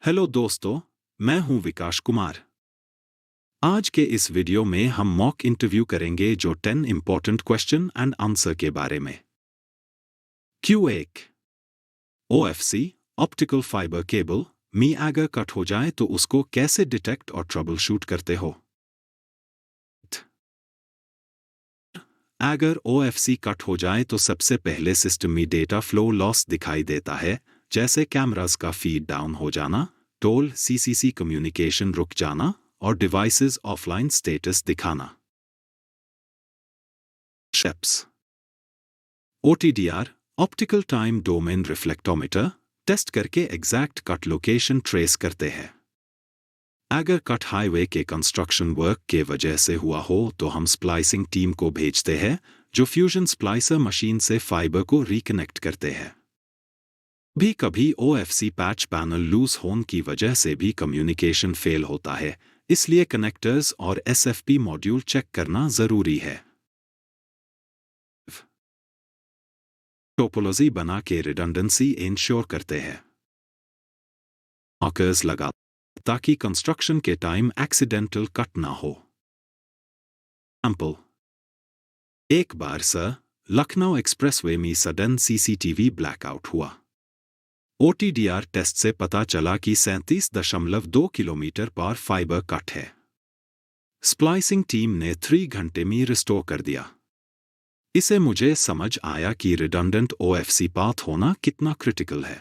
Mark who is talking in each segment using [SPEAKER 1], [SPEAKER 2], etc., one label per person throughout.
[SPEAKER 1] Hello दोस्तों, मैं हूं विकास कुमार। आज के इस वीडियो में हम मॉक इंटरव्यू करेंगे जो 10 इंपॉर्टेंट क्वेश्चन एंड आंसर के बारे में। Q1 OFC optical fibre cable में अगर कट हो जाए तो उसको कैसे डिटेक्ट और ट्रबल शूट करते हो? अगर OFC कट हो जाए तो सबसे पहले सिस्टम में डेटा फ्लो लॉस दिखाई देता है, जैसे कैमरास का फीड डाउन हो जाना, टोल CCC कम्युनिकेशन रुक जाना और डिवाइसेस ऑफलाइन स्टेटस दिखाना। Steps: OTDR optical time domain reflectometer test करके एग्जैक्ट कट लोकेशन ट्रेस करते हैं। अगर कट हाईवे के कंस्ट्रक्शन वर्क के वजह से हुआ हो तो हम स्प्लाइसिंग टीम को भेजते हैं, जो फ्यूजन स्प्लाइसर मशीन से फाइबर को रिकनेक्ट करते हैं। भी कभी OFC पैच पैनल लूज होने की वजह से भी कम्युनिकेशन फेल होता है, इसलिए कनेक्टर्स और SFP मॉड्यूल चेक करना जरूरी है। टोपोलॉजी बना के रिडंडेंसी इंश्योर करते हैं। मार्कर्स लगा ताकि कंस्ट्रक्शन के टाइम एक्सीडेंटल कट ना हो। एग्जाम्पल: एक बार सर लखनऊ एक्सप्रेसवे में सडन CCTV ब्लैकआउट हुआ। OTDR टेस्ट से पता चला कि 37.2 किलोमीटर पर फाइबर कट है। स्प्लाइसिंग टीम ने 3 घंटे में रिस्टोर कर दिया। इसे मुझे समझ आया कि रिडंडेंट OFC पाथ होना कितना क्रिटिकल है।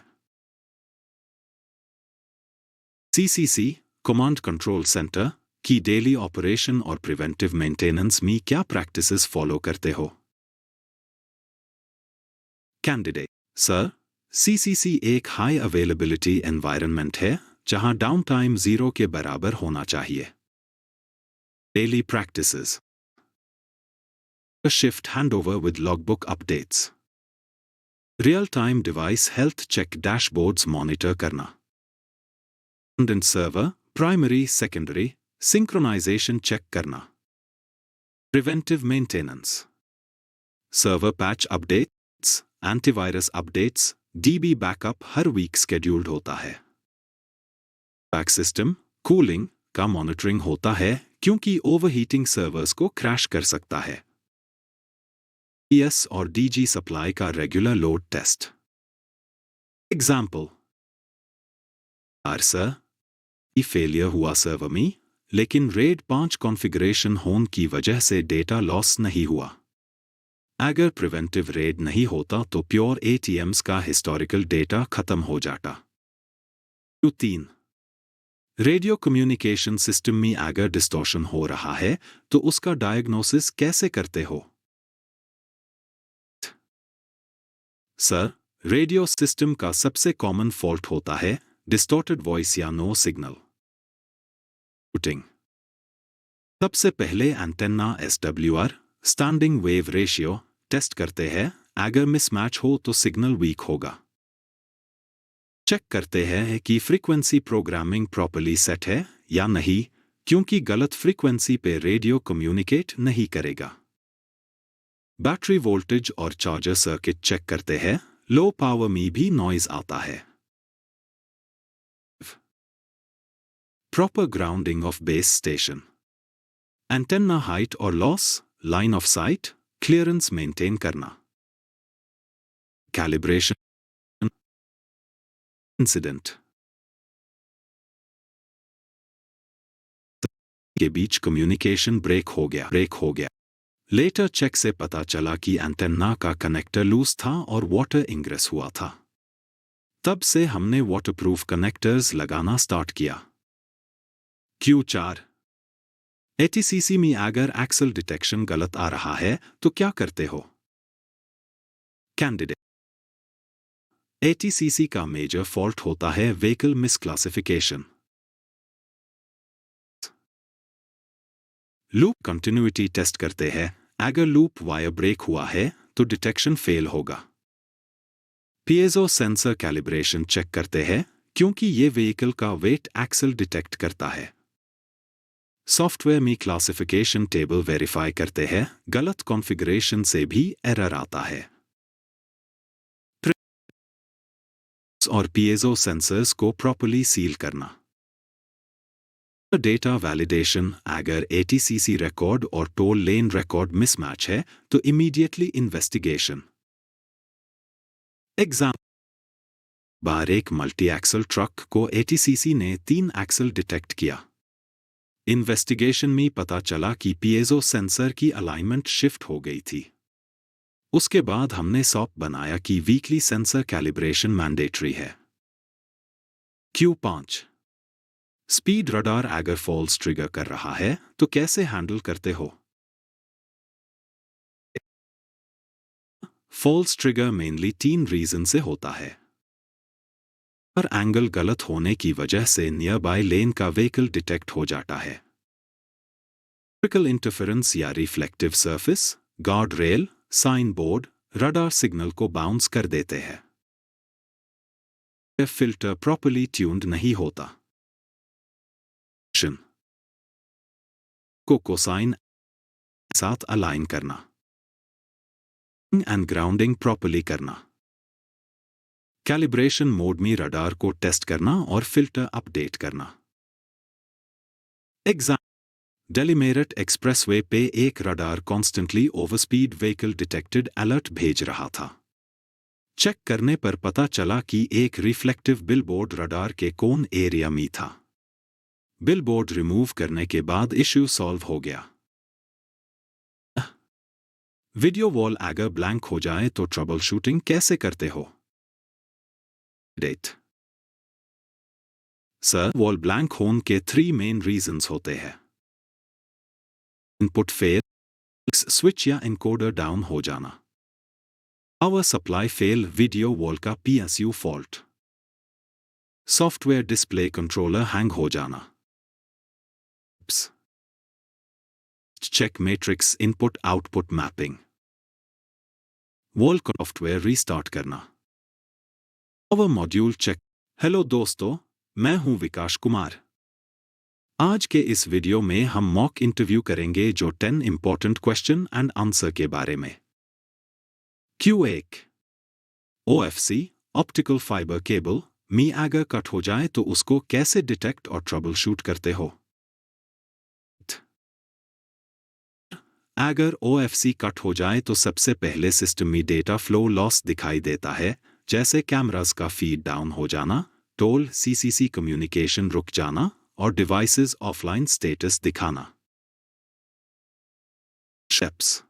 [SPEAKER 1] CCC कमांड कंट्रोल सेंटर की डेली ऑपरेशन और प्रिवेंटिव मेंटेनेंस में क्या प्रैक्टिसेस फॉलो करते हो? कैंडिडेट: सर, CCC एक हाई अवेलेबिलिटी एनवायरनमेंट है जहां डाउन टाइम 0 के बराबर होना चाहिए। Daily practices: shift handover with logbook updates, real time device health check dashboards monitor करना, redundant server primary secondary synchronisation check करना, preventive maintenance, server patch updates, antivirus updates, DB backup हर week scheduled होता है। Back system cooling का monitoring होता है क्योंकि overheating servers को क्रैश कर सकता है। PS और DG सप्लाई का regular load test. Example: sir, failure हुआ सर्वर में, लेकिन RAID 5 कॉन्फ़िगरेशन होने की वजह से डेटा लॉस नहीं हुआ। अगर प्रिवेंटिव RAID नहीं होता तो प्योर ATMs का हिस्टोरिकल डेटा खत्म हो जाता। Q3 रेडियो कम्युनिकेशन सिस्टम में अगर डिस्टॉर्शन हो रहा है तो उसका डायग्नोसिस कैसे करते हो? सर, रेडियो सिस्टम का सबसे कॉमन फॉल्ट होता है डिस्टॉर्टेड वॉइस या नो सिग्नल। रूटिंग: सबसे पहले antenna SWR standing wave ratio test करते हैं। अगर मिसमैच हो तो सिग्नल वीक होगा। चेक करते हैं कि फ्रीक्वेंसी प्रोग्रामिंग प्रॉपर्ली सेट है या नहीं, क्योंकि गलत फ्रीक्वेंसी पे रेडियो कम्युनिकेट नहीं करेगा। बैटरी वोल्टेज और चार्जर सर्किट चेक करते हैं, लो पावर में भी नॉइज आता है। Proper grounding of base station, antenna height और loss, line of sight, clearance maintain करना। कैलिब्रेशन इंसिडेंट के बीच कम्युनिकेशन ब्रेक हो गया। लेटर चेक से पता चला कि एंटेना का कनेक्टर लूज था और वाटर इंग्रेस हुआ था। तब से हमने वाटरप्रूफ कनेक्टर्स लगाना स्टार्ट किया। Q4 ATCC में अगर एक्सल डिटेक्शन गलत आ रहा है तो क्या करते हो? कैंडिडेट: ATCC का मेजर फॉल्ट होता है व्हीकल मिसक्लासिफिकेशन। लूप कंटिन्यूटी टेस्ट करते हैं। अगर लूप वायर ब्रेक हुआ है तो डिटेक्शन फेल होगा। पीएजो सेंसर कैलिब्रेशन चेक करते हैं क्योंकि ये व्हीकल का वेट एक्सल डिटेक्ट करता है। सॉफ्टवेयर में क्लासिफिकेशन टेबल वेरीफाई करते हैं, गलत कॉन्फ़िगरेशन से भी एरर आता है। और पीएजो सेंसर्स को प्रॉपर्ली सील करना। डेटा वैलिडेशन, अगर एटीसीसी रिकॉर्ड और टोल लेन रिकॉर्ड मिसमैच है तो इमीडिएटली इन्वेस्टिगेशन। एग्जाम्पल, बार एक मल्टी एक्सल ट्रक को एटीसीसी ने 3 एक्सल डिटेक्ट किया। इन्वेस्टिगेशन में पता चला कि पीएजो सेंसर की अलाइनमेंट शिफ्ट हो गई थी। उसके बाद हमने सॉप बनाया कि वीकली सेंसर कैलिब्रेशन मैंडेटरी है। Q5 स्पीड रडार अगर फॉल्स ट्रिगर कर रहा है तो कैसे हैंडल करते हो? फॉल्स ट्रिगर मेनली 3 रीजन से होता है। पर एंगल गलत होने की वजह से नियर बाय लेन का व्हीकल डिटेक्ट हो जाता है। इलेक्ट्रिकल इंटरफेरेंस या reflective surface, guard rail, sign board, radar signal को बाउंस कर देते हैं। फिल्टर प्रॉपर्ली ट्यून्ड नहीं होता। को कोसाइन साथ अलाइन करना एंड ग्राउंडिंग प्रॉपर्ली करना। कैलिब्रेशन मोड में रडार को टेस्ट करना और फिल्टर अपडेट करना। एग्जाम्पल, डेलीमेरट एक्सप्रेसवे पे एक radar constantly overspeed vehicle detected alert भेज रहा था। चेक करने पर पता चला कि एक रिफ्लेक्टिव बिलबोर्ड रडार के कोन एरिया में था। बिलबोर्ड रिमूव करने के बाद इश्यू सॉल्व हो गया। वीडियो वॉल अगर ब्लैंक हो जाए तो ट्रबल शूटिंग कैसे करते हो? डेट सर, वॉल ब्लैंक होने के 3 मेन रीजंस होते हैं। इनपुट फेल, स्विच या एनकोडर डाउन हो जाना, power supply fail, video wall का PSU fault, software display controller hang हो जाना। Check matrix input output mapping, wall software restart करना, पावर मॉड्यूल चेक। हेलो दोस्तों, मैं हूं विकास कुमार। आज के इस वीडियो में हम मॉक इंटरव्यू करेंगे जो 10 इंपॉर्टेंट क्वेश्चन एंड आंसर के बारे में। Q1 OFC optical fibre cable में अगर कट हो जाए तो उसको कैसे डिटेक्ट और ट्रबल शूट करते हो? अगर OFC कट हो जाए तो सबसे पहले सिस्टम में डेटा फ्लो लॉस दिखाई देता है, जैसे कैमरास का फीड डाउन हो जाना, टोल CCC कम्युनिकेशन रुक जाना और डिवाइसेस ऑफलाइन स्टेटस दिखाना। Steps,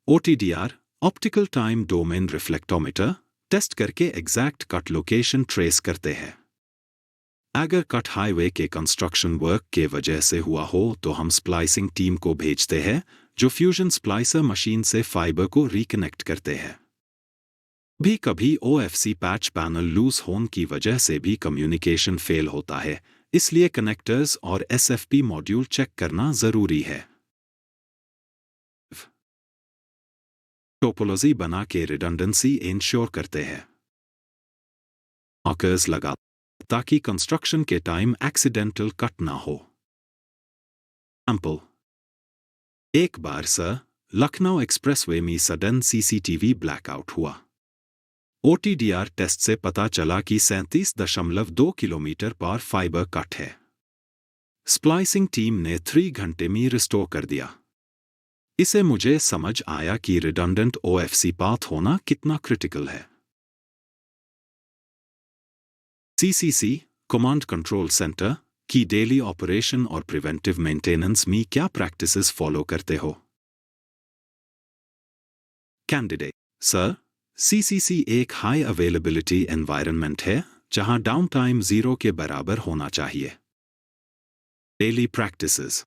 [SPEAKER 1] OTDR optical time domain reflectometer test करके एग्जैक्ट कट लोकेशन ट्रेस करते हैं। अगर कट हाईवे के कंस्ट्रक्शन वर्क के वजह से हुआ हो तो हम स्प्लाइसिंग टीम को भेजते हैं जो फ्यूजन स्प्लाइसर मशीन से फाइबर को रिकनेक्ट करते हैं। भी कभी OFC पैच पैनल लूज होने की वजह से भी कम्युनिकेशन फेल होता है, इसलिए कनेक्टर्स और SFP मॉड्यूल चेक करना जरूरी है। टोपोलॉजी बना के रिडंडेंसी इंश्योर करते हैं। मार्कर्स लगा ताकि कंस्ट्रक्शन के टाइम एक्सीडेंटल कट ना हो। एग्जाम्पल, एक बार सर लखनऊ एक्सप्रेसवे में सडन CCTV ब्लैकआउट हुआ। OTDR टेस्ट से पता चला कि 37.2 किलोमीटर पर फाइबर कट है। स्प्लाइसिंग टीम ने 3 घंटे में रिस्टोर कर दिया। इसे मुझे समझ आया कि रिडंडेंट OFC पाथ होना कितना क्रिटिकल है। CCC कमांड कंट्रोल सेंटर की डेली ऑपरेशन और प्रिवेंटिव मेंटेनेंस में क्या प्रैक्टिसेस फॉलो करते हो? कैंडिडेट, सर, CCC एक हाई अवेलेबिलिटी एनवायरनमेंट है जहां डाउन टाइम 0 के बराबर होना चाहिए। Daily practices,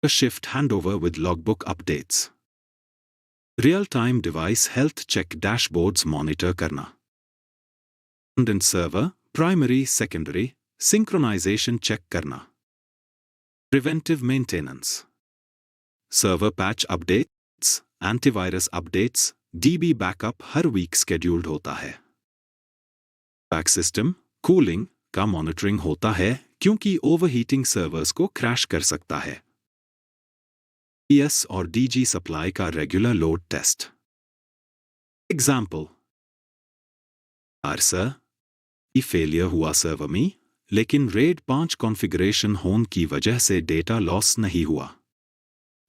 [SPEAKER 1] shift handover with logbook updates, real time device health check dashboards monitor करना, redundant server primary secondary synchronisation check करना, preventive maintenance, server patch updates, antivirus updates, DB backup हर week scheduled होता है। Back system cooling का monitoring होता है क्योंकि overheating servers को क्रैश कर सकता है। PS और DG सप्लाई का regular load test. Example, sir failure हुआ सर्वर में, लेकिन रेड 5 कॉन्फ़िगरेशन होने की वजह से डेटा लॉस नहीं हुआ।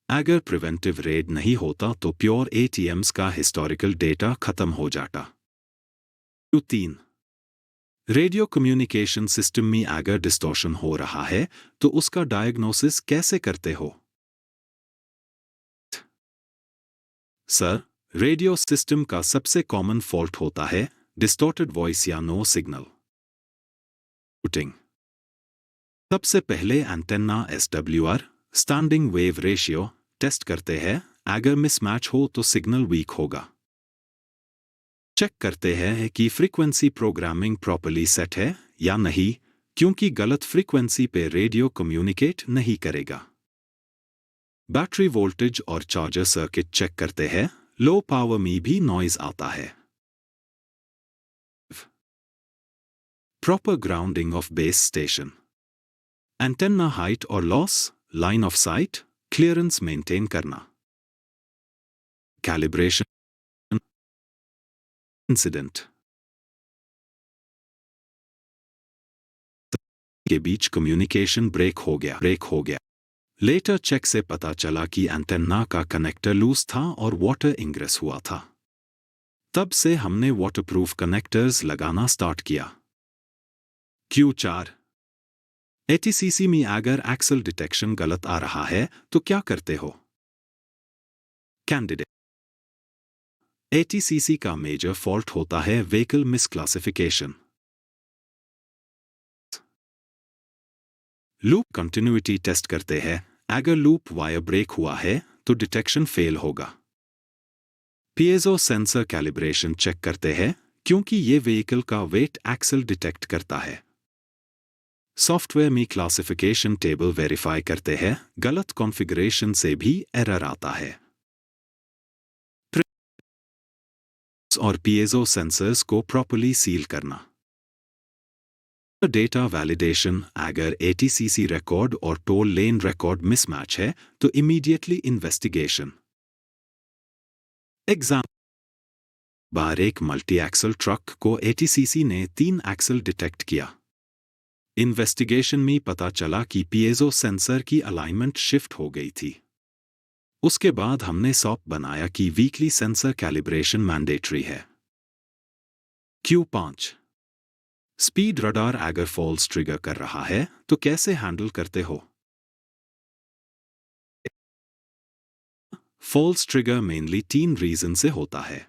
[SPEAKER 1] अगर प्रिवेंटिव रेड नहीं होता तो प्योर एटीएम्स का हिस्टोरिकल डेटा खत्म हो जाता। 3. रेडियो कम्युनिकेशन सिस्टम में अगर डिस्टॉर्शन हो रहा है तो उसका डायग्नोसिस कैसे करते हो? सर, रेडियो सिस्टम का सबसे कॉमन फॉल्ट होता है डिस्टॉर्टेड वॉइस या नो सिग्नल। सबसे पहले antenna SWR standing wave ratio test करते हैं। अगर मिसमैच हो तो सिग्नल वीक होगा। चेक करते हैं कि फ्रीक्वेंसी प्रोग्रामिंग प्रॉपर्ली सेट है या नहीं, क्योंकि गलत फ्रीक्वेंसी पे रेडियो कम्युनिकेट नहीं करेगा। बैटरी वोल्टेज और चार्जर सर्किट चेक करते हैं। लो पावर में भी नॉइज आता है। Proper grounding of base station, antenna height और loss, line of sight, clearance maintain करना। कैलिब्रेशन इंसिडेंट के बीच कम्युनिकेशन ब्रेक हो गया। लेटर चेक से पता चला कि एंटेना का कनेक्टर लूज था और वाटर इंग्रेस हुआ था। तब से हमने वाटरप्रूफ कनेक्टर्स लगाना स्टार्ट किया। Q4 ATCC में अगर एक्सल डिटेक्शन गलत आ रहा है तो क्या करते हो? कैंडिडेट ATCC का मेजर फॉल्ट होता है व्हीकल मिसक्लासिफिकेशन। लूप कंटिन्यूटी टेस्ट करते हैं। अगर लूप वायर ब्रेक हुआ है तो डिटेक्शन फेल होगा। पीएजो सेंसर कैलिब्रेशन चेक करते हैं, क्योंकि ये व्हीकल का वेट एक्सल डिटेक्ट करता है। सॉफ्टवेयर में क्लासिफिकेशन टेबल वेरीफाई करते हैं। गलत कॉन्फ़िगरेशन से भी एरर आता है। और पीएजो सेंसर्स को प्रॉपर्ली सील करना। डेटा वैलिडेशन, अगर ATCC रिकॉर्ड और टोल लेन रिकॉर्ड मिसमैच है तो इमीडिएटली इन्वेस्टिगेशन। बार एक मल्टी एक्सल ट्रक को ATCC ने 3 एक्सल डिटेक्ट किया। इन्वेस्टिगेशन में पता चला कि पीएजो सेंसर की अलाइनमेंट शिफ्ट हो गई थी। उसके बाद हमने सॉप बनाया कि वीकली सेंसर कैलिब्रेशन मैंडेटरी है। Q5 स्पीड रडार अगर फॉल्स ट्रिगर कर रहा है तो कैसे हैंडल करते हो? फॉल्स ट्रिगर मेनली 3 रीजन से होता है।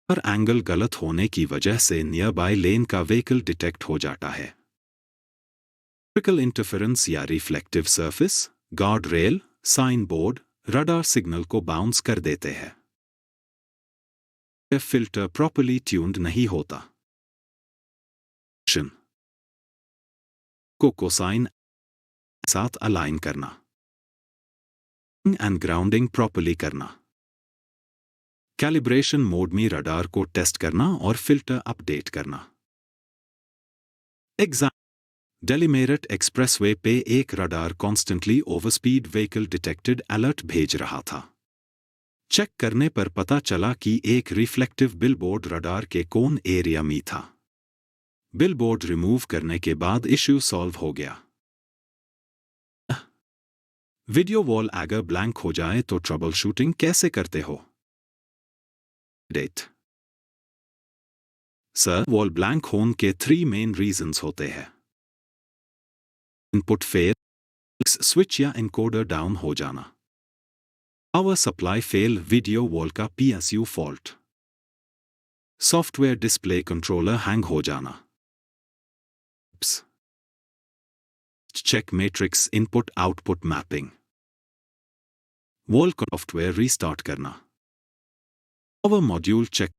[SPEAKER 1] पर एंगल गलत होने की वजह से नियर बाय लेन का व्हीकल डिटेक्ट हो जाता है। इलेक्ट्रिकल इंटरफेरेंस या reflective surface, guard rail, sign board, radar signal को बाउंस कर देते हैं। फिल्टर प्रॉपर्ली ट्यून्ड नहीं होता। को कोसाइन साथ अलाइन करना एंड ग्राउंडिंग प्रॉपर्ली करना। कैलिब्रेशन मोड में रडार को टेस्ट करना और फिल्टर अपडेट करना। डेलीमेरट एक्सप्रेसवे पे एक radar constantly overspeed vehicle detected alert भेज रहा था। चेक करने पर पता चला कि एक रिफ्लेक्टिव बिलबोर्ड रडार के कोन एरिया में था। बिलबोर्ड रिमूव करने के बाद इश्यू सॉल्व हो गया। वीडियो वॉल अगर ब्लैंक हो जाए तो ट्रबल शूटिंग कैसे करते हो? डेट सर, वॉल ब्लैंक होने के 3 मेन रीजंस होते हैं। इनपुट फेल, स्विच या एनकोडर डाउन हो जाना, power supply fail, video wall का PSU fault, software display controller hang हो जाना। Check matrix input output mapping, wall software restart करना, पावर मॉड्यूल चेक